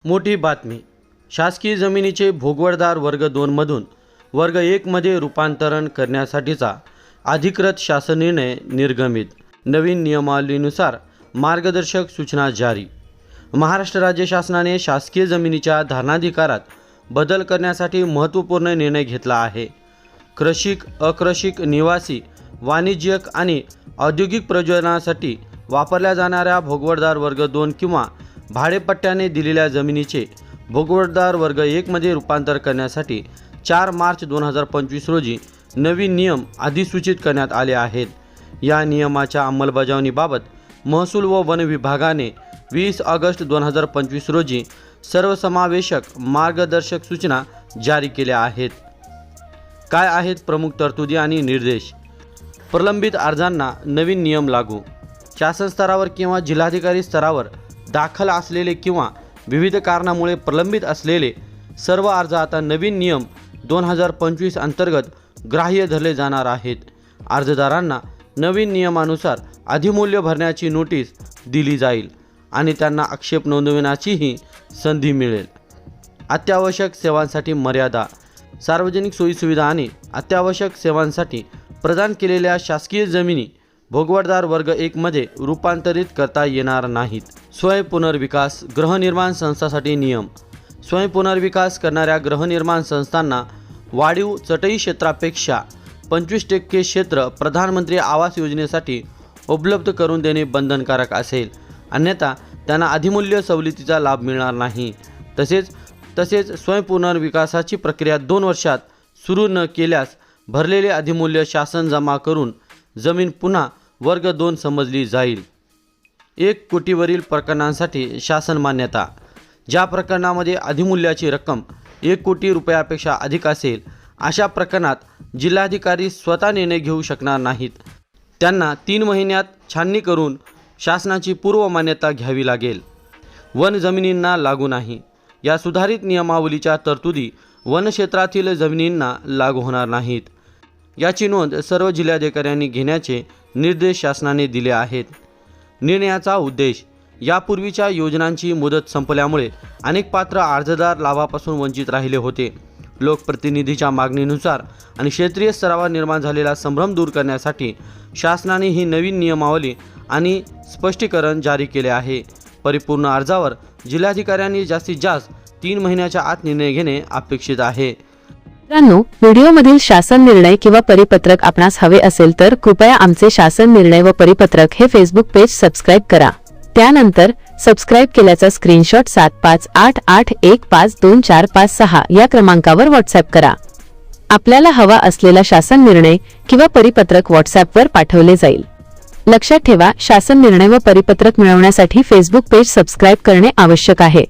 मोठी बातमी. शासकीय जमिनीचे भोगवटदार वर्ग 2 मधून वर्ग 1 मध्ये रूपांतरण करण्यासाठीचा अधिकृत शासन निर्णय निर्गमित. नवीन नियमावलीनुसार मार्गदर्शक सूचना जारी. महाराष्ट्र राज्य शासनाने शासकीय जमिनीच्या धारणाधिकारात बदल करण्यासाठी महत्त्वपूर्ण निर्णय घेतला आहे. कृषिक, अकृषिक, निवासी, वाणिज्यिक आणि औद्योगिक प्रयोजनासाठी वापरल्या जाणाऱ्या भोगवटदार वर्ग 2 किंवा भाडेपट्ट्याने दिलेल्या जमिनीचे भोगवटदार वर्ग 1 मध्ये रूपांतर करण्यासाठी 4 मार्च 2025 रोजी नवीन नियम अधिसूचित करण्यात आले आहेत. या नियमाच्या अंमलबजावणीबाबत महसूल व वन विभागाने 20 ऑगस्ट 2025 रोजी सर्वसमावेशक मार्गदर्शक सूचना जारी केल्या आहेत. काय आहेत प्रमुख तरतुदी आणि निर्देश? प्रलंबित अर्जांना नवीन नियम लागू. शासन स्तरावर किंवा जिल्हाधिकारी स्तरावर दाखल असलेले किंवा विविध कारणामुळे प्रलंबित असलेले सर्व अर्ज आता नवीन नियम 2025 अंतर्गत ग्राह्य धरले जाणार आहेत. अर्जदारांना नवीन नियमानुसार अधिमूल्य भरण्याची नोटीस दिली जाईल आणि त्यांना आक्षेप नोंदविण्याचीही संधी मिळेल. अत्यावश्यक सेवांसाठी मर्यादा. सार्वजनिक सोयीसुविधा आणि अत्यावश्यक सेवांसाठी प्रदान केलेल्या शासकीय जमिनी भोगवटदार वर्ग 1 मध्ये रूपांतरित करता येणार नाहीत. स्वयंपुनर्विकास गृहनिर्माण संस्थांसाठी नियम. स्वयंपुनर्विकास करणाऱ्या गृहनिर्माण संस्थांना वाढीव चटई क्षेत्रापेक्षा 25% क्षेत्र प्रधानमंत्री आवास योजनेसाठी उपलब्ध करून देणे बंधनकारक असेल, अन्यथा त्यांना अधिमूल्य सवलतीचा लाभ मिळणार नाही. तसेच स्वयंपुनर्विकासाची प्रक्रिया 2 वर्षात सुरू न केल्यास भरलेले अधिमूल्य शासन जमा करून जमीन पुन्हा वर्ग 2 समजली जाईल. 1 कोटीवरील प्रकरणांसाठी शासन मान्यता. ज्या प्रकरणामध्ये अधिमूल्याची रक्कम 1 कोटी रुपयापेक्षा अधिक असेल अशा प्रकरणात जिल्हाधिकारी स्वतः निर्णय घेऊ शकणार नाहीत. त्यांना 3 महिन्यात छाननी करून शासनाची पूर्व मान्यता घ्यावी लागेल. वन जमिनींना लागू नाही. या सुधारित नियमावलीच्या तरतुदी वन क्षेत्रातील जमिनींना लागू होणार नाहीत. याची नोंद सर्व जिल्हाधिकाऱ्यांनी घेण्याचे निर्देश शासनाने दिले आहेत. निर्णयाचा उद्देश. यापूर्वीच्या योजनांची मुदत संपल्यामुळे अनेक पात्र अर्जदार लाभापासून वंचित राहिले होते. लोकप्रतिनिधीच्या मागणीनुसार आणि क्षेत्रीय स्तरावर निर्माण झालेला संभ्रम दूर करण्यासाठी शासनाने ही नवीन नियमावली आणि स्पष्टीकरण जारी केले आहे. परिपूर्ण अर्जावर जिल्हाधिकाऱ्यांनी जास्तीत जास्त 3 महिन्याच्या आत निर्णय घेणे अपेक्षित आहे. मित्रांनो, व्हिडिओमधील शासन निर्णय किंवा परिपत्रक आपणास हवे असेल तर कृपया आमचे शासन निर्णय व परिपत्रक हे फेसबुक पेज सबस्क्राईब करा. त्यानंतर सबस्क्राईब केल्याचा स्क्रीनशॉट 7588152456 या क्रमांकावर व्हॉट्सअप करा. आपल्याला हवा असलेला शासन निर्णय किंवा परिपत्रक व्हॉट्सअपवर पाठवले जाईल. लक्षात ठेवा, शासन निर्णय व परिपत्रक मिळवण्यासाठी फेसबुक पेज सबस्क्राईब करणे आवश्यक आहे.